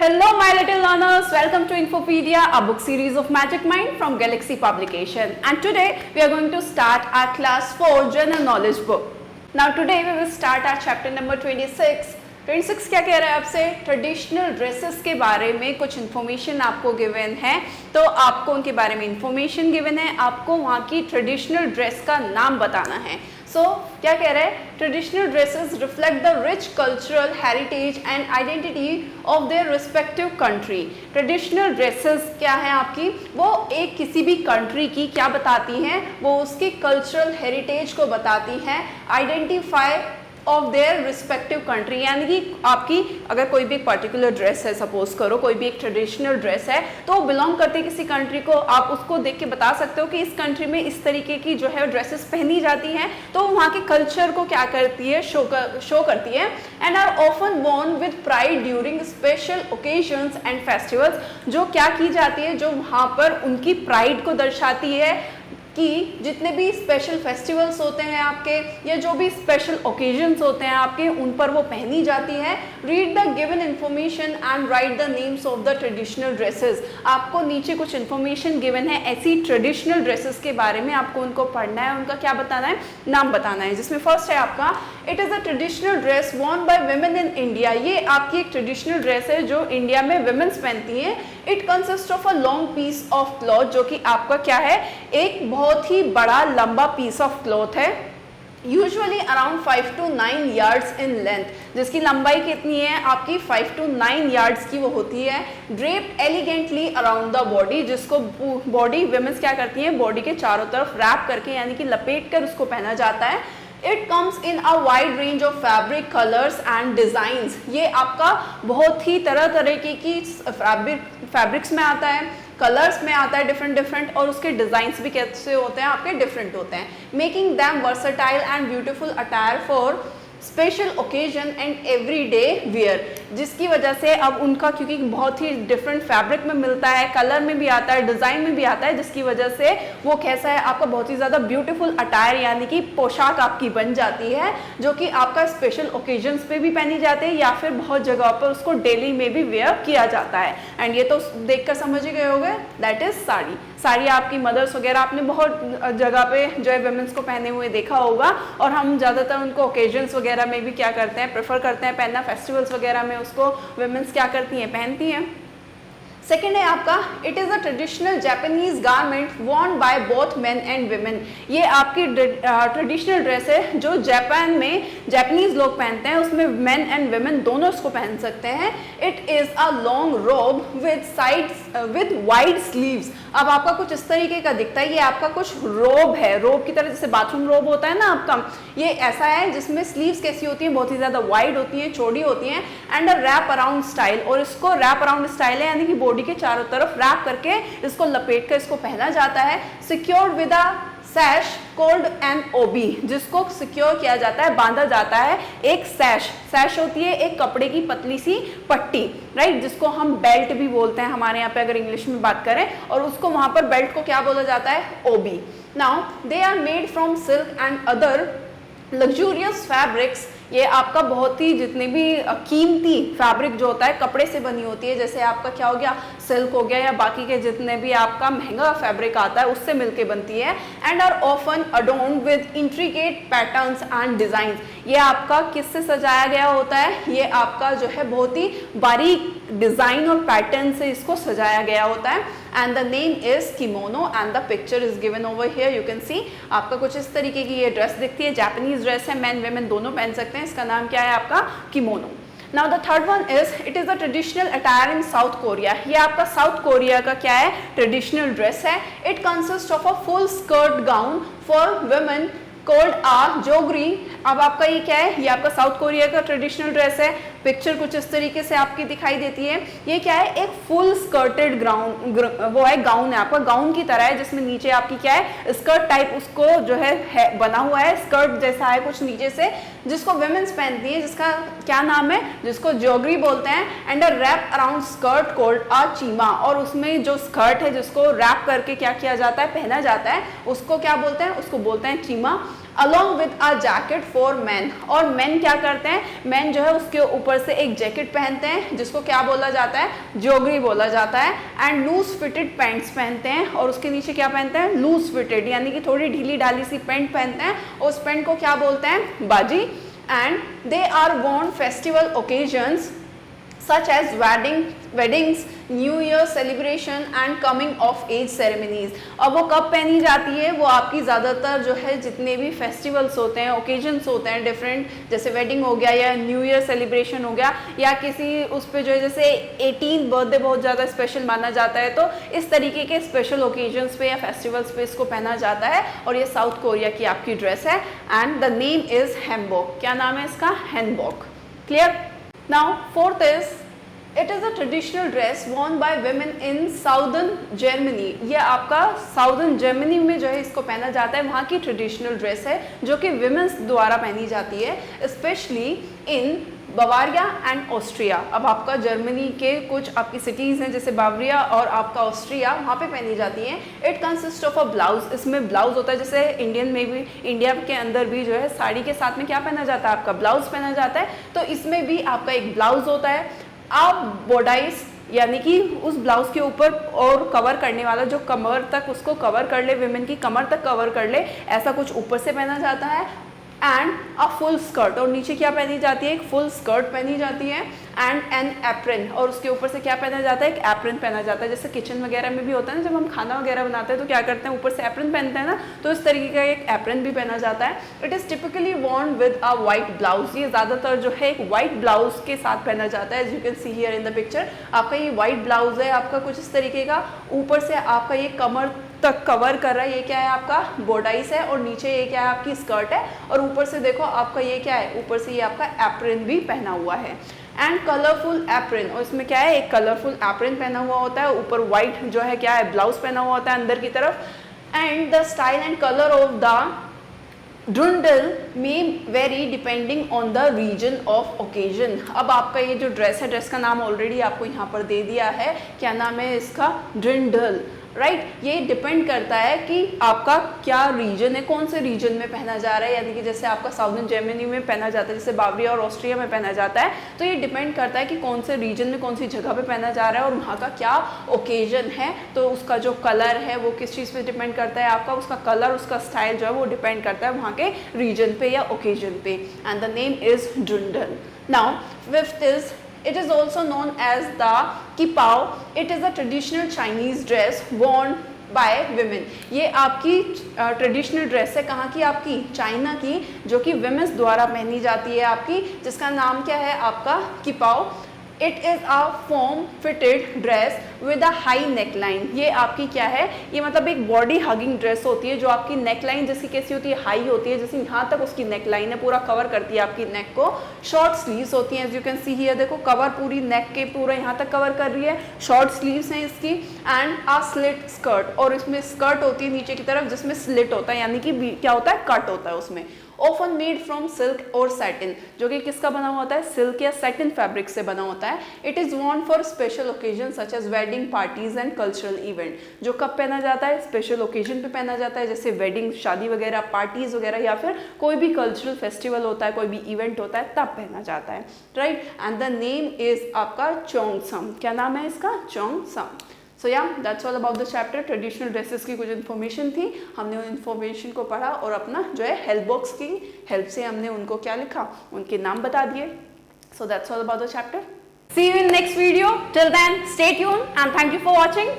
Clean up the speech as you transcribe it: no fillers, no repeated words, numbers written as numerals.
Hello, my little learners. Welcome to Infopedia, a book series of Magic Mind from Galaxy Publication. And today we are going to start our class 4 General Knowledge book. Now today we will start our chapter number 26. 26 क्या कह रहा है आपसे? Traditional dresses के बारे में कुछ information आपको गिवन है, तो आपको उनके बारे में इन्फॉर्मेशन गिवन है, आपको वहाँ की ट्रेडिशनल ड्रेस का नाम बताना है. सो क्या कह रहा है? Traditional dresses reflect the rich cultural heritage and identity of their respective country. Traditional dresses क्या है आपकी? वो एक किसी भी कंट्री की क्या बताती हैं? वो उसकी कल्चरल हेरिटेज को बताती हैं, identify of their respective country. यानी कि आपकी अगर कोई भी एक पर्टिकुलर ड्रेस है, सपोज करो कोई भी एक ट्रेडिशनल ड्रेस है, तो बिलोंग करती है किसी कंट्री को, आप उसको देख के बता सकते हो कि इस कंट्री में इस तरीके की जो है ड्रेसेस पहनी जाती हैं, तो वहाँ के कल्चर को क्या करती है, शो करती है. And are often worn with pride during special occasions and festivals. जो क्या की जाती है, जो वहाँ पर उनकी प्राइड को दर्शाती है कि जितने भी स्पेशल फेस्टिवल्स होते हैं आपके, या जो भी स्पेशल ओकेजन्स होते हैं आपके, उन पर वो पहनी जाती है. Read the given information and right the names of the traditional dresses. आपको नीचे कुछ इन्फॉर्मेशन गिवन है ऐसी ट्रेडिशनल ड्रेसेस के बारे में, आपको उनको पढ़ना है, उनका क्या बताना है, नाम बताना है. जिसमें फर्स्ट है आपका, it is a traditional dress Warne by women in India. ये आपकी एक ट्रेडिशनल ड्रेस है जो इंडिया में वुमेन्स पहनती हैं. It consist of a long piece of cloth, जो कि आपका क्या है, एक बहुत ही बड़ा लंबा पीस ऑफ क्लॉथ है, usually around 5 to 9 yards in length. जिसकी लंबाई कितनी है आपकी? 5 to 9 yards की वो होती है. Draped elegantly around the body, जिसको बॉडी वुमेन्स क्या करती हैं, बॉडी के चारों तरफ रैप करके यानी कि लपेट कर उसको पहना जाता है. It comes in a wide range of fabric, colours and designs. ये आपका बहुत ही तरह तरह की फैब्रिक्स में आता है, कलर्स में आता है डिफरेंट, और उसके डिज़ाइंस भी कैसे होते हैं आपके, डिफरेंट होते हैं. Making them versatile and beautiful attire for special occasion and everyday wear. जिसकी वजह से अब उनका, क्योंकि बहुत ही डिफरेंट फैब्रिक में मिलता है, कलर में भी आता है, डिज़ाइन में भी आता है, जिसकी वजह से वो कैसा है आपका, बहुत ही ज़्यादा ब्यूटीफुल अटायर यानी कि पोशाक आपकी बन जाती है, जो कि आपका स्पेशल ओकेजन्स पे भी पहनी जाती है, या फिर बहुत जगह पर उसको डेली में भी वेयर किया जाता है. एंड ये तो देख कर समझ ही गए होंगे, दैट इज़ साड़ी. साड़ी आपकी मदर्स वगैरह आपने बहुत जगह पे जो है वुमेन्स को पहने हुए देखा होगा, और हम ज़्यादातर उनको ओकेजन्स वगैरह में भी क्या करते हैं, प्रेफर करते हैं पहनना. फेस्टिवल्स वगैरह में उसको वुमेन्स क्या करती हैं, पहनती हैं. सेकेंड है आपका, it is a traditional Japanese garment Warne by both men and women. ये आपकी ट्रेडिशनल ड्रेस है जो जापान में जापानीज लोग पहनते हैं, उसमें मेन एंड वुमेन दोनों इसको पहन सकते हैं. इट इज़ अ लॉन्ग रोब with sides with wide sleeves. अब आपका कुछ इस तरीके का दिखता है, ये आपका कुछ रोब है, रोब की तरह, जैसे बाथरूम रोब होता है ना आपका, ये ऐसा है जिसमें स्लीव्स कैसी होती हैं, बहुत ही ज़्यादा वाइड होती हैं, चौड़ी होती हैं, and a wrap around style. और इसको रैप अराउंड स्टाइल है, यानी कि बॉडी के चारों तरफ रैप करके इसको लपेट कर इसको पहना जाता है. Secured with a sash called an obi, जिसको सिक्योर किया जाता है, बांधा जाता है एक सैश होती है एक कपड़े की पतली सी पट्टी, राइट, जिसको हम बेल्ट भी बोलते हैं हमारे यहाँ पे अगर इंग्लिश में बात करें, और उसको वहाँ पर बेल्ट को क्या बोला जाता है, obi. Now they are made from silk and other luxurious fabrics. ये आपका बहुत ही जितने भी कीमती फैब्रिक जो होता है कपड़े से बनी होती है, जैसे आपका क्या हो गया, सिल्क हो गया, या बाकी के जितने भी आपका महंगा फैब्रिक आता है उससे मिलके बनती है. And are often adorned with intricate patterns and designs. ये आपका किससे सजाया गया होता है, ये आपका जो है बहुत ही बारीक डिज़ाइन और पैटर्न से इसको सजाया गया होता है. And the name is kimono and the picture is given over here. You can सी आपका कुछ इस तरीके की ये ड्रेस दिखती है, जापानीज ड्रेस है, मैन वेमेन दोनों पहन सकते हैं. इसका नाम क्या है आपका, kimono. Now the third one is, it is a traditional attire in south Korea. ये आपका साउथ कोरिया का क्या है, ट्रेडिशनल ड्रेस है. It consist of a full skirt gown for women called a jeogori. अब आपका ये क्या है, ये आपका साउथ कोरिया का ट्रेडिशनल ड्रेस है. पिक्चर कुछ इस तरीके से आपकी दिखाई देती है. ये क्या है, एक फुल स्कर्टेड वो है, गाउन है आपका, गाउन की तरह है, जिसमें नीचे आपकी क्या है, स्कर्ट टाइप उसको जो है बना हुआ है, स्कर्ट जैसा है कुछ नीचे से, जिसको वुमेन्स पहनती है, जिसका क्या नाम है, जिसको जोगरी बोलते हैं. And a wrap around skirt called a chima. और उसमें जो स्कर्ट है जिसको रैप करके क्या किया जाता है, पहना जाता है, उसको क्या बोलते हैं, उसको बोलते हैं Cheema. Along with a jacket for man. और मैन क्या करते हैं, मैन जो है उसके ऊपर से एक जैकेट पहनते हैं जिसको क्या बोला जाता है, जोगरी बोला जाता है। एंड लूज फिटेड पैंट्स पहनते हैं और उसके नीचे क्या पहनते हैं, लूज फिटेड यानी कि थोड़ी ढीली ढाली सी पैंट पहनते हैं, उस पैंट को क्या बोलते हैं, बाजी। And they are worn festival occasions such as weddings, new year celebration and coming of age ceremonies. अब वो कब पहनी जाती है, वो आपकी ज़्यादातर जो है जितने भी फेस्टिवल्स होते हैं, ओकेजन्स होते हैं डिफरेंट, जैसे वेडिंग हो गया या न्यू ईयर सेलिब्रेशन हो गया या किसी उस पर जो है जैसे 18th बर्थडे बहुत ज़्यादा स्पेशल माना जाता है, तो इस तरीके के स्पेशल ओकेजन्स पे या फेस्टिवल्स पे इसको पहना जाता है। और ये साउथ कोरिया की आपकी ड्रेस है एंड द नेम इज़ हैनबॉक। क्या नाम है इसका, हैनबॉक। Clear. Now, fourth is, it is a traditional dress worn by women in southern Germany। ये आपका साउदर्न जर्मनी में जो है इसको पहना जाता है, वहाँ की ट्रेडिशनल ड्रेस है जो कि विमेंस द्वारा पहनी जाती है, specially in Bavaria and Austria. अब आपका जर्मनी के कुछ आपकी सिटीज़ हैं जैसे बावरिया और आपका ऑस्ट्रिया, वहाँ पे पहनी जाती हैं। It consist of a blouse. इसमें ब्लाउज होता है, जैसे इंडियन में भी, इंडिया के अंदर भी जो है साड़ी के साथ में क्या पहना जाता है, आपका ब्लाउज पहना जाता है, तो इसमें भी आपका एक ब्लाउज होता है। आप बोडाइस यानी कि उस ब्लाउज के ऊपर और कवर करने वाला जो कमर तक उसको कवर कर ले, विमेन की कमर तक कवर कर ले, ऐसा कुछ ऊपर से पहना जाता है। एंड अ फुल स्कर्ट, और नीचे क्या पहनी जाती है, एक फुल स्कर्ट पहनी जाती है। एंड एन एप्रन, और उसके ऊपर से क्या पहना जाता है, एक एप्रन पहना जाता है। जैसे किचन वगैरह में भी होता है ना, जब हम खाना वगैरह बनाते हैं तो क्या करते हैं, ऊपर से एप्रन पहनते हैं ना, तो इस तरीके का एक एप्रन भी पहना जाता है। It is typically Warne with a white blouse. ये ज़्यादातर जो है एक वाइट ब्लाउज के साथ पहना जाता है। As you can see here in the picture, आपका ये वाइट ब्लाउज है, आपका कुछ इस तरीके का, ऊपर से आपका ये कमर तक कवर कर रहा है। ये क्या है, आपका बोडाइस है, और नीचे ये क्या है, आपकी स्कर्ट है, और ऊपर से देखो आपका ये क्या है, ऊपर से ये आपका एप्रन भी पहना हुआ है। एंड कलरफुल एप्रन, और इसमें क्या है, एक कलरफुल एप्रन पहना हुआ होता है, ऊपर वाइट जो है क्या है, ब्लाउज पहना हुआ होता है अंदर की तरफ। And the style and colour of the dirndl may vary depending on the region of occasion. अब आपका ये जो ड्रेस है, ड्रेस का नाम ऑलरेडी आपको यहाँ पर दे दिया है, क्या नाम है इसका, ड्रिंडल, राइट। ये डिपेंड करता है कि आपका क्या रीजन है, कौन से रीजन में पहना जा रहा है, यानी कि जैसे आपका साउदर्न जर्मनी में पहना जाता है, जैसे बावरिया और ऑस्ट्रिया में पहना जाता है, तो ये डिपेंड करता है कि कौन से रीजन में कौन सी जगह पे पहना जा रहा है और वहाँ का क्या ओकेजन है। तो उसका जो कलर है वो किस चीज़ पे डिपेंड करता है, आपका उसका कलर, उसका स्टाइल जो है वो डिपेंड करता है वहाँ के रीजन पे या ओकेजन पे। And the name is dirndl. Now fifth is, it is also known as the kipao। it is a traditional Chinese dress worn by women। ये आपकी ट्रेडिशनल ड्रेस है, कहाँ की, आपकी चाइना की, जो कि विमेंस द्वारा पहनी जाती है आपकी, जिसका नाम क्या है, आपका qipao. It is a form fitted dress with a high neckline. ये आपकी क्या है, ये मतलब एक बॉडी हगिंग ड्रेस होती है, जो आपकी नेक लाइन जिसकी कैसी होती है, हाई होती है, जैसे यहाँ तक उसकी नेक लाइन है, पूरा कवर करती है आपकी नेक को। शॉर्ट स्लीव्स होती हैं, as you can see here, देखो कवर पूरी नेक के पूरा यहाँ तक कवर कर रही है, शॉर्ट स्लीव्स हैं इसकी। एंड अ स्लिट स्कर्ट, और इसमें स्कर्ट होती है नीचे की तरफ जिसमें स्लिट होता है, यानी कि क्या होता है, कट होता है उसमें। ऑफन मेड फ्रॉम सिल्क और सैटिन, जो कि किसका बना हुआ होता है, सिल्क या सैटिन फैब्रिक से बना होता है। It is worn for special occasion such as wedding, parties and cultural event. जो कब पहना जाता है, स्पेशल ओकेजन पे पहना जाता है, जैसे वेडिंग, शादी वगैरह, पार्टीज वगैरह, या फिर कोई भी कल्चरल फेस्टिवल होता है, कोई भी इवेंट होता है, तब पहना जाता है, right. And the name is आपका चोंगसम। क्या नाम है इसका, चोंगसम। सो या that's all about the chapter. Traditional dresses की कुछ इन्फॉर्मेशन थी, हमने उन इन्फॉर्मेशन को पढ़ा और अपना जो है हेल्प बॉक्स की हेल्प से हमने उनको क्या लिखा, उनके नाम बता दिए। So that's all about the chapter. See you in next video. Till then stay tuned and thank you for watching.